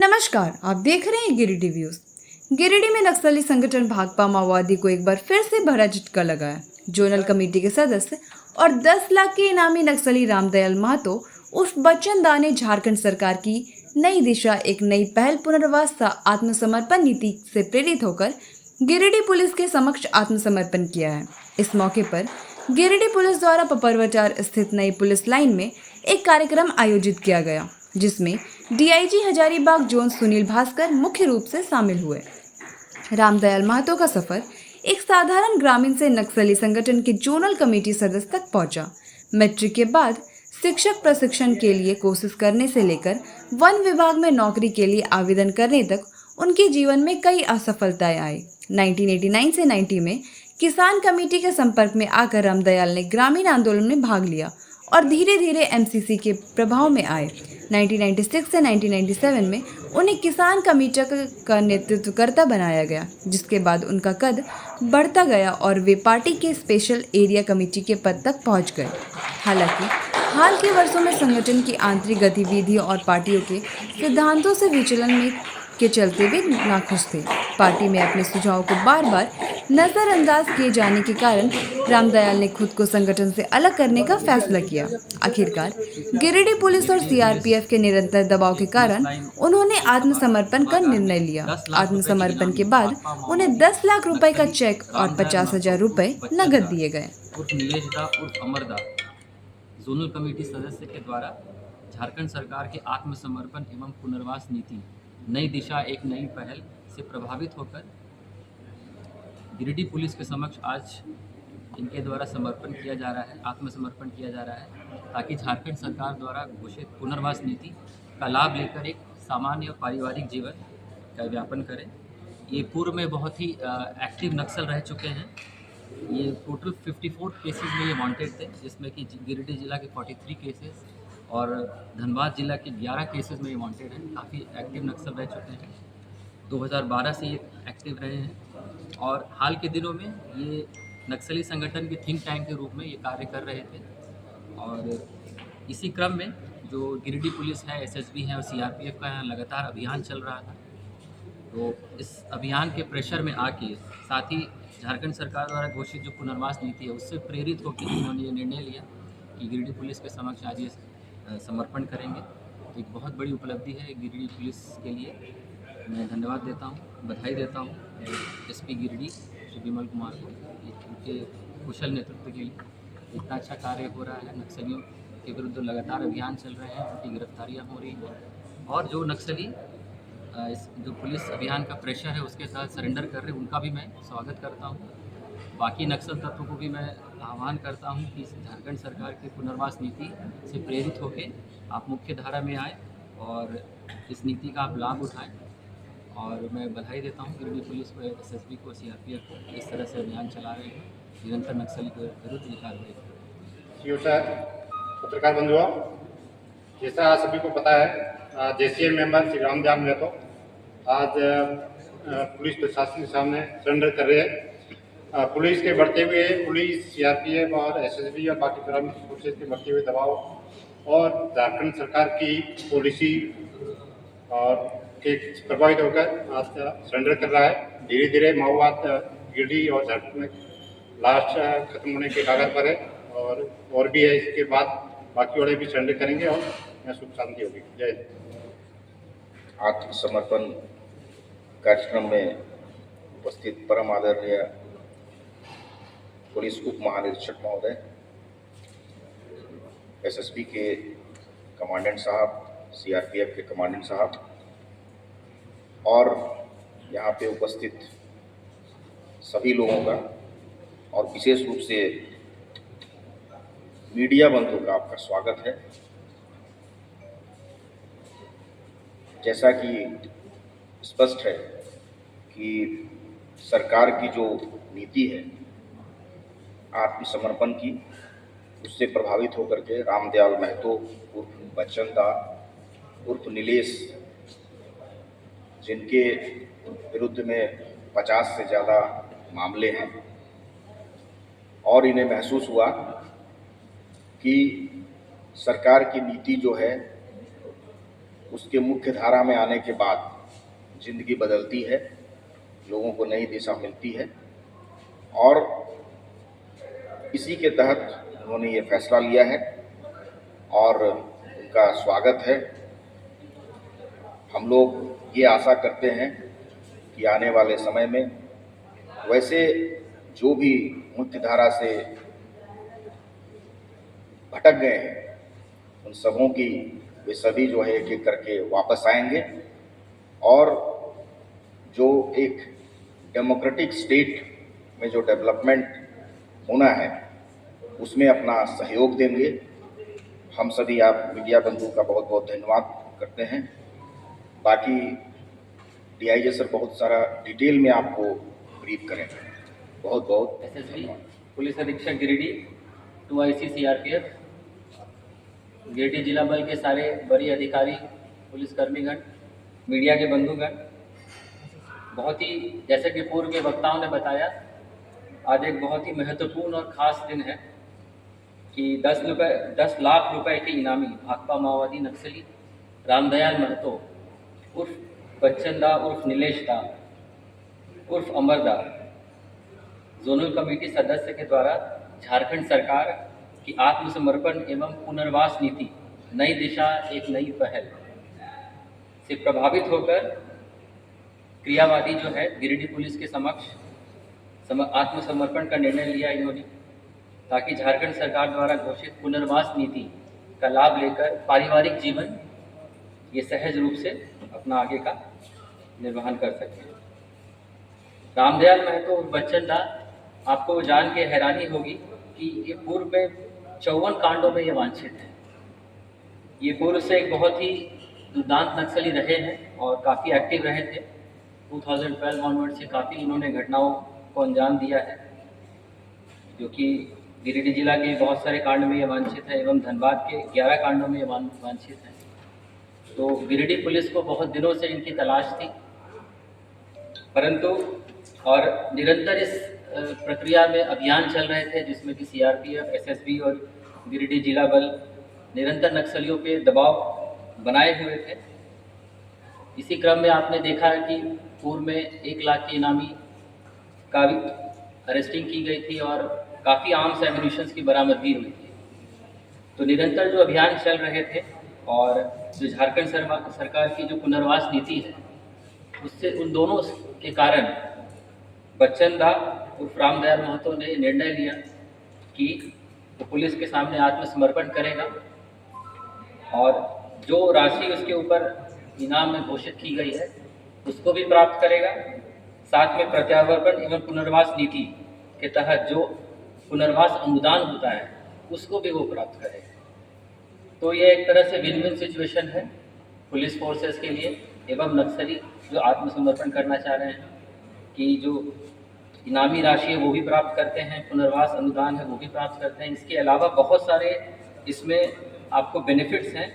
नमस्कार, आप देख रहे हैं गिरिडीह व्यूज। गिरिडीह में नक्सली संगठन भाकपा माओवादी को एक बार फिर से बड़ा झटका लगा है। जोनल कमेटी के सदस्य और 10 लाख के इनामी नक्सली रामदयाल महतो उर्फ बच्चन दा ने झारखंड सरकार की नई दिशा एक नई पहल पुनर्वास आत्मसमर्पण नीति से प्रेरित होकर गिरिडीह पुलिस के समक्ष आत्मसमर्पण किया है। इस मौके पर गिरिडीह पुलिस द्वारा पपरवचार स्थित नई पुलिस लाइन में एक कार्यक्रम आयोजित किया गया, जिसमें डीआईजी हजारीबाग जोन सुनील भास्कर मुख्य रूप से शामिल हुए। रामदयाल महतो का सफर एक साधारण ग्रामीण से नक्सली संगठन के जोनल कमेटी सदस्य तक पहुंचा। मैट्रिक के बाद शिक्षक प्रशिक्षण के लिए कोशिश करने से लेकर वन विभाग में नौकरी के लिए आवेदन करने तक उनके जीवन में कई असफलताएं आई। 1989 से 90 में किसान कमेटी के संपर्क में आकर रामदयाल ने ग्रामीण आंदोलन में भाग लिया और धीरे धीरे एमसीसी के प्रभाव में आए। 1996 से 1997 में उन्हें किसान कमेटी का नेतृत्वकर्ता बनाया गया, जिसके बाद उनका कद बढ़ता गया और वे पार्टी के स्पेशल एरिया कमेटी के पद तक पहुंच गए। हालांकि हाल के वर्षों में संगठन की आंतरिक गतिविधियों और पार्टियों के सिद्धांतों से विचलन के चलते वे नाखुश थे। पार्टी में अपने सुझावों को बार बार नजरअंदाज किए जाने के कारण रामदयाल ने खुद को संगठन से अलग करने का फैसला किया। आखिरकार गिरिडीह पुलिस और सीआरपीएफ के निरंतर दबाव के कारण उन्होंने आत्मसमर्पण का निर्णय लिया। आत्मसमर्पण के बाद उन्हें 10 लाख रुपए का चेक और 50,000 रुपए नगद दिए गए। जोनल कमेटी सदस्य के द्वारा झारखंड सरकार के आत्मसमर्पण एवं पुनर्वास नीति नई दिशा एक नई पहल से प्रभावित होकर गिरिडीह पुलिस के समक्ष आज इनके द्वारा समर्पण किया जा रहा है, आत्मसमर्पण किया जा रहा है, ताकि झारखंड सरकार द्वारा घोषित पुनर्वास नीति का लाभ लेकर एक सामान्य पारिवारिक जीवन का व्यापन करें। ये पूर्व में बहुत ही एक्टिव नक्सल रह चुके हैं। ये टोटल 54 केसेस में ये वांटेड थे, जिसमें कि गिरिडीह जिला के 43 केसेस और धनबाद जिला के 11 केसेस में ये वांटेड हैं। काफ़ी एक्टिव नक्सल रह चुके हैं। 2012 से ये एक्टिव रहे हैं और हाल के दिनों में ये नक्सली संगठन के थिंक टैंक के रूप में ये कार्य कर रहे थे। और इसी क्रम में जो गिरिडीह पुलिस है, एसएसबी है और सीआरपीएफ का यहाँ लगातार अभियान चल रहा था। तो इस अभियान के प्रेशर में आके साथ ही झारखंड सरकार द्वारा घोषित जो पुनर्वास नीति है उससे प्रेरित होकर उन्होंने ये निर्णय लिया कि गिरिडीह पुलिस के समक्ष आज ये समर्पण करेंगे। तो एक बहुत बड़ी उपलब्धि है गिरिडीह पुलिस के लिए। मैं धन्यवाद देता हूँ, बधाई देता हूँ एसपी गिरिडीह श्री विमल कुमार को, उनके कुशल नेतृत्व के लिए। इतना अच्छा कार्य हो रहा है, नक्सलियों के विरुद्ध लगातार अभियान चल रहे हैं, उनकी गिरफ्तारियाँ हो रही हैं और जो नक्सली इस जो पुलिस अभियान का प्रेशर है उसके साथ सरेंडर कर रहे हैं, उनका भी मैं स्वागत करता हूँ। बाकी नक्सल तत्वों को भी मैं आह्वान करता हूँ कि झारखंड सरकार की पुनर्वास नीति से प्रेरित होकर आप मुख्य धारा में आए और इस नीति का आप लाभ उठाएं। और मैं बधाई देता हूँ गिरिडीह पुलिस को, एसएसबी को, सीआरपीएफ को, इस तरह से अभियान चला रहे हैं, निरंतर नक्सली के विरुद्ध ये कार्रवाई कर रहे हैं। पत्रकार बंधुओं, जैसा सभी को पता है, जेसीए मेंबर श्री रामदयाल महतो आज पुलिस प्रशासन के सामने सरेंडर कर रहे हैं। पुलिस के बढ़ते हुए पुलिस, सीआरपीएफ और एसएसबी और बाकी ग्रामीण फोर्सेज के बढ़ते हुए दबाव और झारखंड सरकार की पॉलिसी और के प्रभावित होकर आज सरेंडर कर रहा है। धीरे धीरे माओवाद गिरिडीह और झारखंड में लास्ट खत्म होने के कागज पर है और भी है। इसके बाद बाकी वाले भी सरेंडर करेंगे और यहाँ सुख शांति होगी। जय हिंद। आत्मसमर्पण कार्यक्रम में उपस्थित परम आदरणीय पुलिस उप महानिरीक्षक महोदय, एसएसबी के कमांडेंट साहब, सीआरपीएफ के कमांडेंट साहब और यहाँ पे उपस्थित सभी लोगों का और विशेष रूप से मीडिया बंधुओं का आपका स्वागत है। जैसा कि स्पष्ट है कि सरकार की जो नीति है आत्मसमर्पण की, उससे प्रभावित होकर के रामदयाल महतो उर्फ बच्चन दा उर्फ नीलेश, जिनके विरुद्ध में 50 से ज़्यादा मामले हैं और इन्हें महसूस हुआ कि सरकार की नीति जो है उसके मुख्य धारा में आने के बाद जिंदगी बदलती है, लोगों को नई दिशा मिलती है और इसी के तहत उन्होंने ये फैसला लिया है और उनका स्वागत है। हम लोग ये आशा करते हैं कि आने वाले समय में वैसे जो भी मुख्य धारा से भटक गए हैं उन सबों की वे सभी जो है एक एक करके वापस आएंगे और जो एक डेमोक्रेटिक स्टेट में जो डेवलपमेंट होना है उसमें अपना सहयोग देंगे। हम सभी आप मीडिया बंधु का बहुत बहुत धन्यवाद करते हैं। बाकी डीआईजी सर बहुत सारा डिटेल में आपको ब्रीफ करेंगे। बहुत बहुत एसएसपी पुलिस अधीक्षक गिरिडीह, 2IC CRPF, गिरिडीह जिला बल के सारे वरीय अधिकारी, पुलिसकर्मीगण, मीडिया के बंधुगण, बहुत ही जैसे कि पूर्व के वक्ताओं ने बताया, आज एक बहुत ही महत्वपूर्ण और ख़ास दिन है कि 10 लाख रुपए के इनामी भाकपा माओवादी नक्सली रामदयाल महतो उर्फ बच्चन दा उर्फ नीलेश दा उर्फ अमर दा जोनल कमेटी सदस्य के द्वारा झारखंड सरकार की आत्मसमर्पण एवं पुनर्वास नीति नई दिशा एक नई पहल से प्रभावित होकर क्रियावादी जो है गिरिडीह पुलिस के समक्ष आत्मसमर्पण का निर्णय लिया इन्होंने, ताकि झारखंड सरकार द्वारा घोषित पुनर्वास नीति का लाभ लेकर पारिवारिक जीवन ये सहज रूप से अपना आगे का निर्वहन कर सकें। रामदयाल महतो और बच्चन दा, आपको जान के हैरानी होगी कि ये पूर्व में 54 कांडों में ये वांछित है। ये पूर्व से एक बहुत ही दुर्दांत नक्सली रहे हैं और काफ़ी एक्टिव रहे थे। 2012 ऑनवर्ड से काफ़ी इन्होंने घटनाओं को अंजाम दिया है, जो कि गिरिडीह जिला के बहुत सारे कांड में ये वांछित है एवं धनबाद के 11 कांडों में ये वांछित है। तो गिरिडीह पुलिस को बहुत दिनों से इनकी तलाश थी, परंतु और निरंतर इस प्रक्रिया में अभियान चल रहे थे जिसमें कि CRPF, SSB और गिरिडीह जिला बल निरंतर नक्सलियों पे दबाव बनाए हुए थे। इसी क्रम में आपने देखा है कि पूर्व में 1 लाख के इनामी का भी अरेस्टिंग की गई थी और काफ़ी आर्म्स एम्यूनिशंस की बरामदगी हुई थी। तो निरंतर जो अभियान चल रहे थे और जो झारखंड सरकार की जो पुनर्वास नीति है उससे उन दोनों के कारण बच्चन दा उर्फ रामदयाल महतो ने निर्णय लिया कि वो पुलिस के सामने आत्मसमर्पण करेगा और जो राशि उसके ऊपर इनाम में घोषित की गई है उसको भी प्राप्त करेगा, साथ में प्रत्यावर्तन एवं पुनर्वास नीति के तहत जो पुनर्वास अनुदान होता है उसको भी वो प्राप्त करेगा। तो ये एक तरह से विन विन सिचुएशन है पुलिस फोर्सेस के लिए एवं नक्सली जो आत्मसमर्पण करना चाह रहे हैं कि जो इनामी राशि है वो भी प्राप्त करते हैं, पुनर्वास अनुदान है वो भी प्राप्त करते हैं। इसके अलावा बहुत सारे इसमें आपको बेनिफिट्स हैं,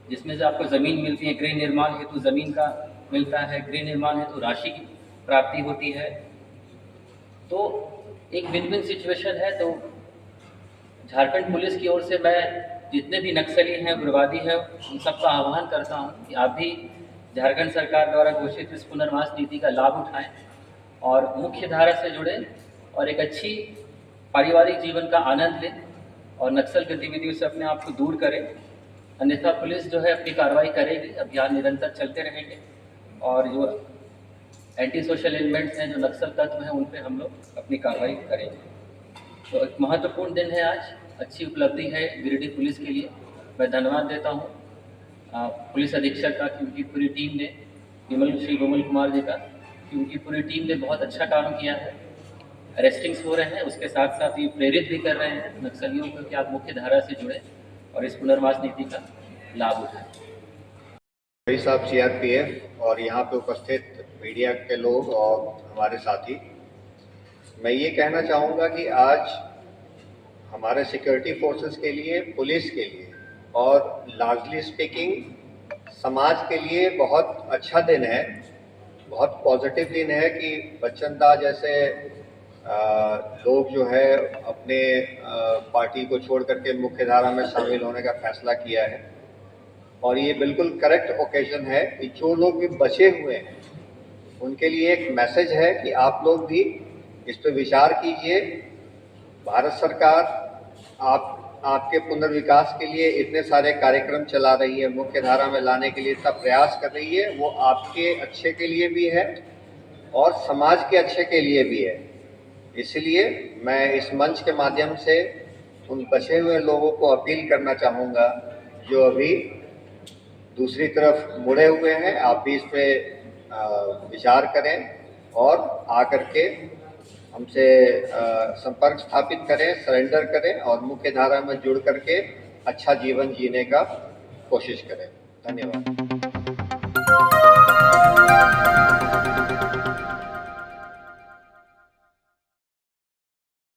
जिसमें से आपको ज़मीन मिलती है, गृह निर्माण हेतु ज़मीन का मिलता है, गृह निर्माण हेतु राशि की प्राप्ति होती है। तो एक विन विन सिचुएशन है। तो झारखंड पुलिस की ओर से मैं जितने भी नक्सली हैं, उग्रवादी हैं, उन सबका आह्वान करता हूं कि आप भी झारखंड सरकार द्वारा घोषित इस पुनर्वास नीति का लाभ उठाएं और मुख्य धारा से जुड़े और एक अच्छी पारिवारिक जीवन का आनंद लें और नक्सल गतिविधियों से अपने आप को दूर करें। अन्यथा पुलिस जो है अपनी कार्रवाई करेगी, अभियान निरंतर चलते रहेंगे और जो एंटी सोशल एलिमेंट्स हैं, जो नक्सल तत्व हैं, उन पे हम लोग अपनी कार्रवाई करेंगे। तो एक महत्वपूर्ण दिन है आज, अच्छी उपलब्धि है गिरिडीह पुलिस के लिए। मैं धन्यवाद देता हूँ पुलिस अधीक्षक का, क्योंकि पूरी टीम ने, श्री विमल कुमार जी का, कि उनकी पूरी टीम ने बहुत अच्छा काम किया है। अरेस्टिंग्स हो रहे हैं, उसके साथ साथ ये प्रेरित भी कर रहे हैं नक्सलियों को कि आप मुख्य धारा से जुड़े और इस पुनर्वास नीति का लाभ उठाएं। भाई साहब CRPF और यहाँ पे उपस्थित मीडिया के लोग और हमारे साथी, मैं ये कहना चाहूँगा कि आज हमारे सिक्योरिटी फोर्सेस के लिए, पुलिस के लिए और लार्जली स्पीकिंग समाज के लिए बहुत अच्छा दिन है, बहुत पॉजिटिव दिन है कि बच्चन दा जैसे लोग जो है अपने पार्टी को छोड़ करके मुख्य धारा में शामिल होने का फैसला किया है। और ये बिल्कुल करेक्ट ओकेजन है कि जो लोग भी बचे हुए हैं उनके लिए एक मैसेज है कि आप लोग भी इस पर विचार कीजिए। भारत सरकार आपके पुनर्विकास के लिए इतने सारे कार्यक्रम चला रही है, मुख्य धारा में लाने के लिए इतना प्रयास कर रही है, वो आपके अच्छे के लिए भी है और समाज के अच्छे के लिए भी है। इसलिए मैं इस मंच के माध्यम से उन बचे हुए लोगों को अपील करना चाहूँगा जो अभी दूसरी तरफ मुड़े हुए हैं, आप भी इस पे विचार करें और आकर के हमसे संपर्क स्थापित करें, सरेंडर करें और मुख्य धारा में जुड़ करके अच्छा जीवन जीने का कोशिश करें। धन्यवाद।